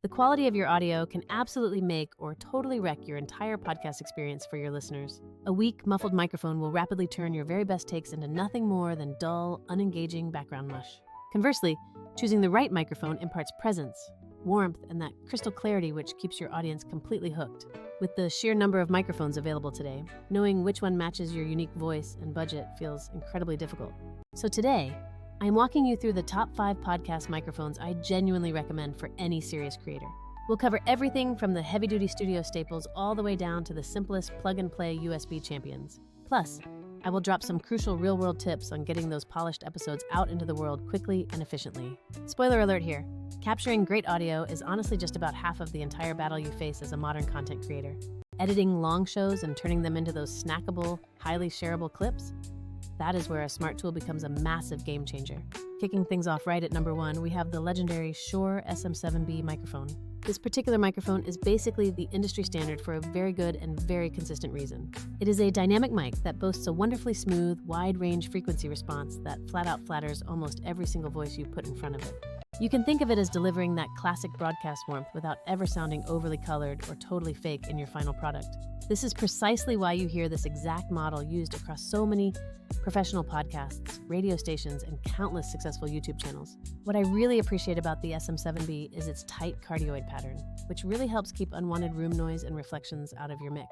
The quality of your audio can absolutely make or totally wreck your entire podcast experience for your listeners. A weak, muffled microphone will rapidly turn your very best takes into nothing more than dull, unengaging background mush. Conversely, choosing the right microphone imparts presence, warmth, and that crystal clarity which keeps your audience completely hooked. With the sheer number of microphones available today, knowing which one matches your unique voice and budget feels incredibly difficult. So today, I am walking you through the top 5 podcast microphones I genuinely recommend for any serious creator. We'll cover everything from the heavy-duty studio staples all the way down to the simplest plug-and-play USB champions. Plus, I will drop some crucial real-world tips on getting those polished episodes out into the world quickly and efficiently. Spoiler alert here, capturing great audio is honestly just about half of the entire battle you face as a modern content creator. Editing long shows and turning them into those snackable, highly shareable clips? That is where a smart tool becomes a massive game changer. Kicking things off right at number 1, we have the legendary Shure SM7B microphone. This particular microphone is basically the industry standard for a very good and very consistent reason. It is a dynamic mic that boasts a wonderfully smooth, wide-range frequency response that flat-out flatters almost every single voice you put in front of it. You can think of it as delivering that classic broadcast warmth without ever sounding overly colored or totally fake in your final product. This is precisely why you hear this exact model used across so many professional podcasts, radio stations, and countless successful YouTube channels. What I really appreciate about the SM7B is its tight cardioid pattern, which really helps keep unwanted room noise and reflections out of your mix.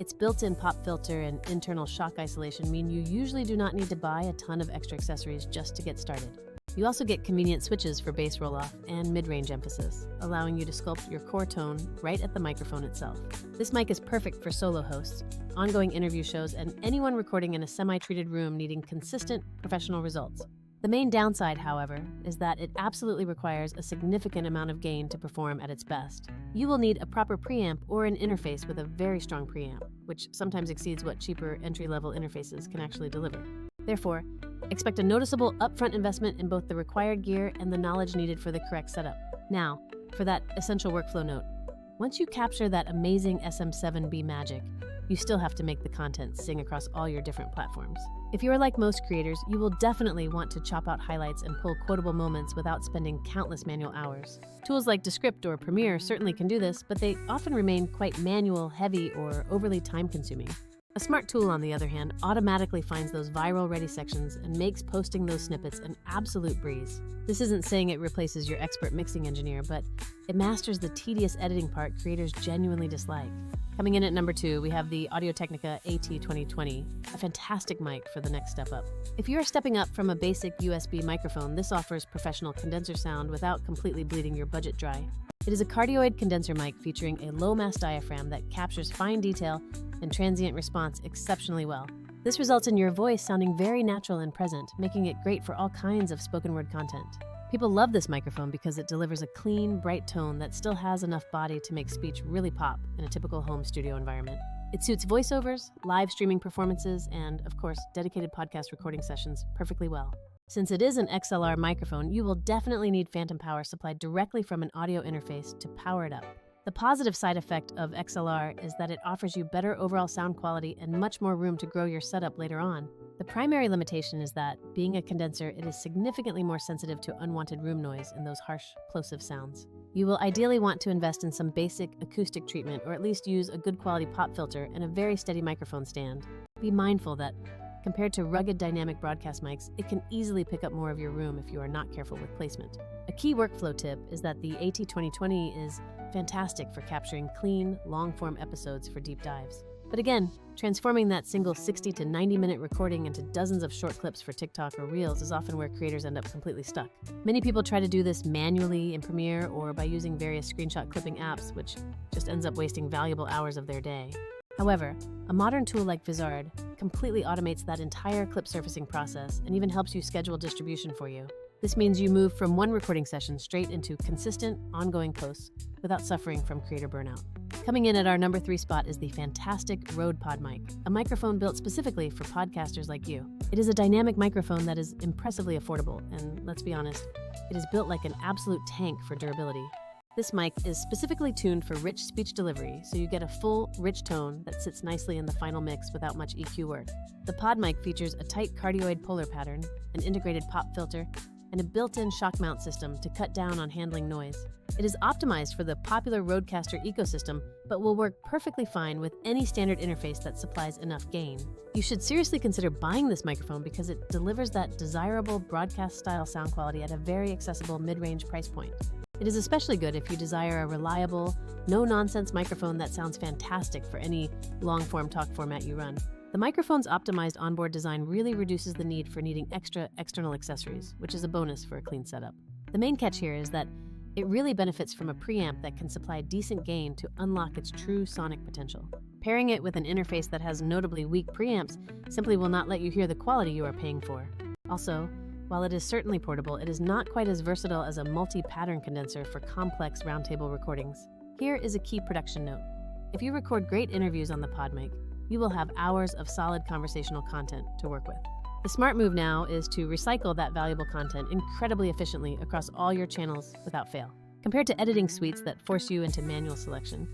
Its built-in pop filter and internal shock isolation mean you usually do not need to buy a ton of extra accessories just to get started. You also get convenient switches for bass roll-off and mid-range emphasis, allowing you to sculpt your core tone right at the microphone itself. This mic is perfect for solo hosts, ongoing interview shows, and anyone recording in a semi-treated room needing consistent professional results. The main downside, however, is that it absolutely requires a significant amount of gain to perform at its best. You will need a proper preamp or an interface with a very strong preamp, which sometimes exceeds what cheaper entry-level interfaces can actually deliver. Therefore, expect a noticeable upfront investment in both the required gear and the knowledge needed for the correct setup. Now, for that essential workflow note. Once you capture that amazing SM7B magic, you still have to make the content sing across all your different platforms. If you are like most creators, you will definitely want to chop out highlights and pull quotable moments without spending countless manual hours. Tools like Descript or Premiere certainly can do this, but they often remain quite manual, heavy, or overly time-consuming. A smart tool, on the other hand, automatically finds those viral-ready sections and makes posting those snippets an absolute breeze. This isn't saying it replaces your expert mixing engineer, but it masters the tedious editing part creators genuinely dislike. Coming in at number 2, we have the Audio-Technica AT2020, a fantastic mic for the next step up. If you are stepping up from a basic USB microphone, this offers professional condenser sound without completely bleeding your budget dry. It is a cardioid condenser mic featuring a low-mass diaphragm that captures fine detail and transient response exceptionally well. This results in your voice sounding very natural and present, making it great for all kinds of spoken word content. People love this microphone because it delivers a clean, bright tone that still has enough body to make speech really pop in a typical home studio environment. It suits voiceovers, live streaming performances, and, of course, dedicated podcast recording sessions perfectly well. Since it is an XLR microphone, you will definitely need phantom power supplied directly from an audio interface to power it up. The positive side effect of XLR is that it offers you better overall sound quality and much more room to grow your setup later on. The primary limitation is that, being a condenser, it is significantly more sensitive to unwanted room noise and those harsh, plosive sounds. You will ideally want to invest in some basic acoustic treatment or at least use a good quality pop filter and a very steady microphone stand. Be mindful that, compared to rugged dynamic broadcast mics, it can easily pick up more of your room if you are not careful with placement. A key workflow tip is that the AT2020 is fantastic for capturing clean, long-form episodes for deep dives. But again, transforming that single 60 to 90-minute recording into dozens of short clips for TikTok or Reels is often where creators end up completely stuck. Many people try to do this manually in Premiere or by using various screenshot clipping apps, which just ends up wasting valuable hours of their day. However, a modern tool like Vizard completely automates that entire clip surfacing process and even helps you schedule distribution for you. This means you move from one recording session straight into consistent, ongoing posts without suffering from creator burnout. Coming in at our number 3 spot is the fantastic Rode PodMic, a microphone built specifically for podcasters like you. It is a dynamic microphone that is impressively affordable, and let's be honest, it is built like an absolute tank for durability. This mic is specifically tuned for rich speech delivery, so you get a full, rich tone that sits nicely in the final mix without much EQ work. The PodMic features a tight cardioid polar pattern, an integrated pop filter, and a built-in shock mount system to cut down on handling noise. It is optimized for the popular Rodecaster ecosystem, but will work perfectly fine with any standard interface that supplies enough gain. You should seriously consider buying this microphone because it delivers that desirable broadcast-style sound quality at a very accessible mid-range price point. It is especially good if you desire a reliable, no-nonsense microphone that sounds fantastic for any long-form talk format you run. The microphone's optimized onboard design really reduces the need for needing extra external accessories, which is a bonus for a clean setup. The main catch here is that it really benefits from a preamp that can supply decent gain to unlock its true sonic potential. Pairing it with an interface that has notably weak preamps simply will not let you hear the quality you are paying for. Also, while it is certainly portable, it is not quite as versatile as a multi-pattern condenser for complex roundtable recordings. Here is a key production note. If you record great interviews on the PodMic, you will have hours of solid conversational content to work with. The smart move now is to recycle that valuable content incredibly efficiently across all your channels without fail. Compared to editing suites that force you into manual selection,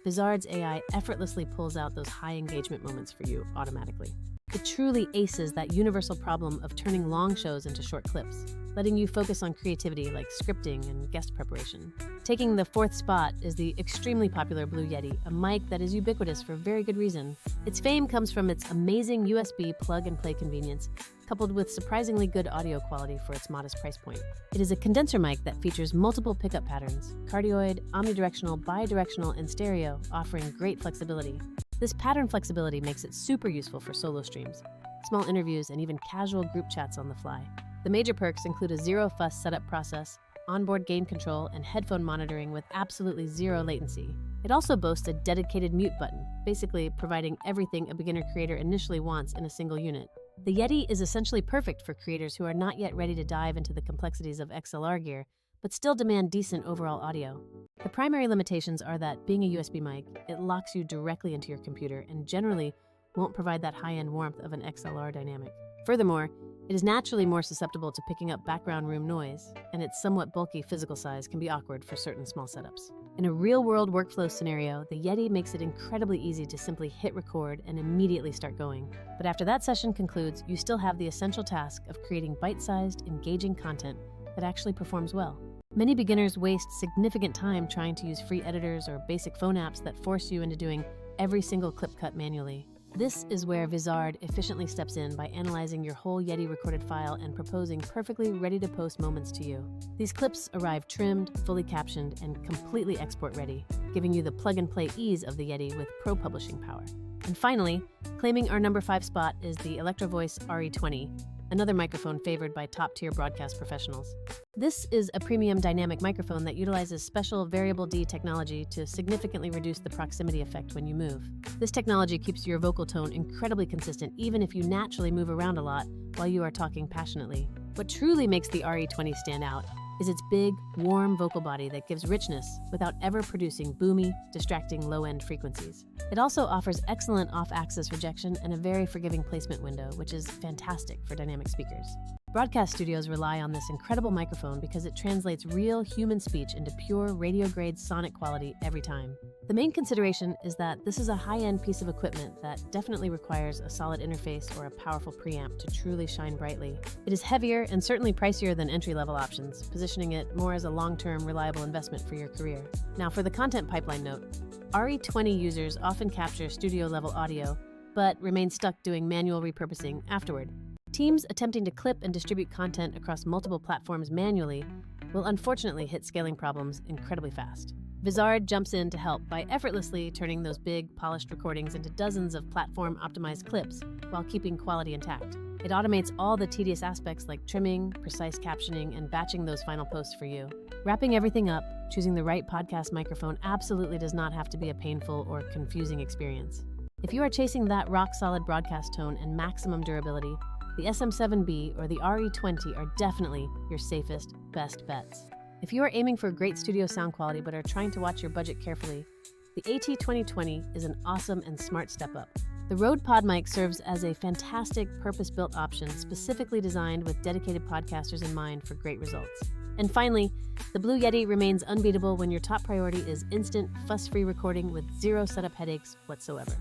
Vizard's AI effortlessly pulls out those high engagement moments for you automatically. It truly aces that universal problem of turning long shows into short clips, letting you focus on creativity like scripting and guest preparation. Taking the fourth spot is the extremely popular Blue Yeti, a mic that is ubiquitous for very good reason. Its fame comes from its amazing USB plug-and-play convenience, coupled with surprisingly good audio quality for its modest price point. It is a condenser mic that features multiple pickup patterns, cardioid, omnidirectional, bidirectional, and stereo, offering great flexibility. This pattern flexibility makes it super useful for solo streams, small interviews, and even casual group chats on the fly. The major perks include a zero-fuss setup process, onboard gain control, and headphone monitoring with absolutely zero latency. It also boasts a dedicated mute button, basically providing everything a beginner creator initially wants in a single unit. The Yeti is essentially perfect for creators who are not yet ready to dive into the complexities of XLR gear, but still demand decent overall audio. The primary limitations are that, being a USB mic, it locks you directly into your computer and generally won't provide that high-end warmth of an XLR dynamic. Furthermore, it is naturally more susceptible to picking up background room noise, and its somewhat bulky physical size can be awkward for certain small setups. In a real-world workflow scenario, the Yeti makes it incredibly easy to simply hit record and immediately start going. But after that session concludes, you still have the essential task of creating bite-sized, engaging content that actually performs well. Many beginners waste significant time trying to use free editors or basic phone apps that force you into doing every single clip cut manually. This is where Vizard efficiently steps in by analyzing your whole Yeti recorded file and proposing perfectly ready-to-post moments to you. These clips arrive trimmed, fully captioned, and completely export-ready, giving you the plug-and-play ease of the Yeti with pro publishing power. And finally, claiming our number 5 spot is the Electro-Voice RE20, another microphone favored by top-tier broadcast professionals. This is a premium dynamic microphone that utilizes special variable D technology to significantly reduce the proximity effect when you move. This technology keeps your vocal tone incredibly consistent even if you naturally move around a lot while you are talking passionately. What truly makes the RE20 stand out is its big, warm vocal body that gives richness without ever producing boomy, distracting low-end frequencies. It also offers excellent off-axis rejection and a very forgiving placement window, which is fantastic for dynamic speakers. Broadcast studios rely on this incredible microphone because it translates real human speech into pure radio-grade sonic quality every time. The main consideration is that this is a high-end piece of equipment that definitely requires a solid interface or a powerful preamp to truly shine brightly. It is heavier and certainly pricier than entry-level options, positioning it more as a long-term, reliable investment for your career. Now for the content pipeline note, RE20 users often capture studio-level audio, but remain stuck doing manual repurposing afterward. Teams attempting to clip and distribute content across multiple platforms manually will unfortunately hit scaling problems incredibly fast. Vizard jumps in to help by effortlessly turning those big, polished recordings into dozens of platform-optimized clips while keeping quality intact. It automates all the tedious aspects like trimming, precise captioning, and batching those final posts for you. Wrapping everything up, choosing the right podcast microphone absolutely does not have to be a painful or confusing experience. If you are chasing that rock-solid broadcast tone and maximum durability, the SM7B or the RE20 are definitely your safest, best bets. If you are aiming for great studio sound quality but are trying to watch your budget carefully, the AT2020 is an awesome and smart step up. The Rode PodMic serves as a fantastic purpose-built option specifically designed with dedicated podcasters in mind for great results. And finally, the Blue Yeti remains unbeatable when your top priority is instant, fuss-free recording with zero setup headaches whatsoever.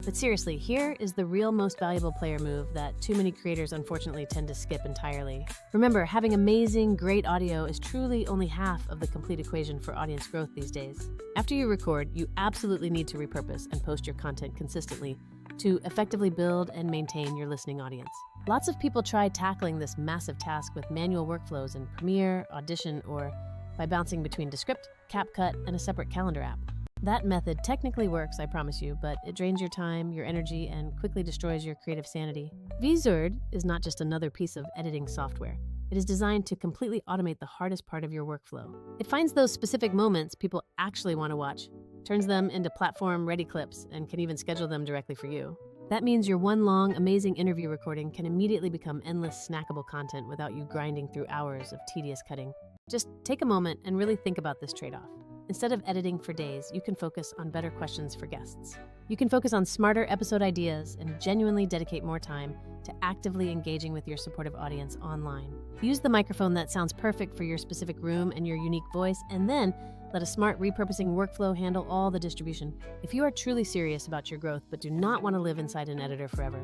But seriously, here is the real most valuable player move that too many creators unfortunately tend to skip entirely. Remember, having amazing, great audio is truly only half of the complete equation for audience growth these days. After you record, you absolutely need to repurpose and post your content consistently to effectively build and maintain your listening audience. Lots of people try tackling this massive task with manual workflows in Premiere, Audition, or by bouncing between Descript, CapCut, and a separate calendar app. That method technically works, I promise you, but it drains your time, your energy, and quickly destroys your creative sanity. Vizard is not just another piece of editing software. It is designed to completely automate the hardest part of your workflow. It finds those specific moments people actually want to watch, turns them into platform-ready clips, and can even schedule them directly for you. That means your one long, amazing interview recording can immediately become endless snackable content without you grinding through hours of tedious cutting. Just take a moment and really think about this trade-off. Instead of editing for days, you can focus on better questions for guests. You can focus on smarter episode ideas and genuinely dedicate more time to actively engaging with your supportive audience online. Use the microphone that sounds perfect for your specific room and your unique voice, and then let a smart repurposing workflow handle all the distribution. If you are truly serious about your growth but do not want to live inside an editor forever,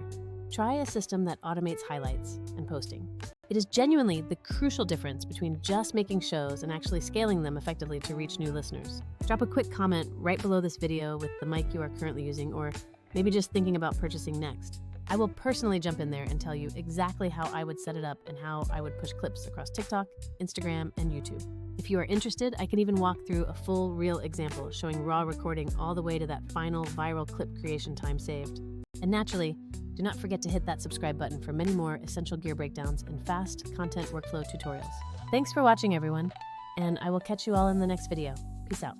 try a system that automates highlights and posting. It is genuinely the crucial difference between just making shows and actually scaling them effectively to reach new listeners. Drop a quick comment right below this video with the mic you are currently using, or maybe just thinking about purchasing next. I will personally jump in there and tell you exactly how I would set it up and how I would push clips across TikTok, Instagram, and YouTube. If you are interested, I can even walk through a full, real example showing raw recording all the way to that final viral clip creation time saved. And naturally, do not forget to hit that subscribe button for many more essential gear breakdowns and fast content workflow tutorials. Thanks for watching, everyone, and I will catch you all in the next video. Peace out.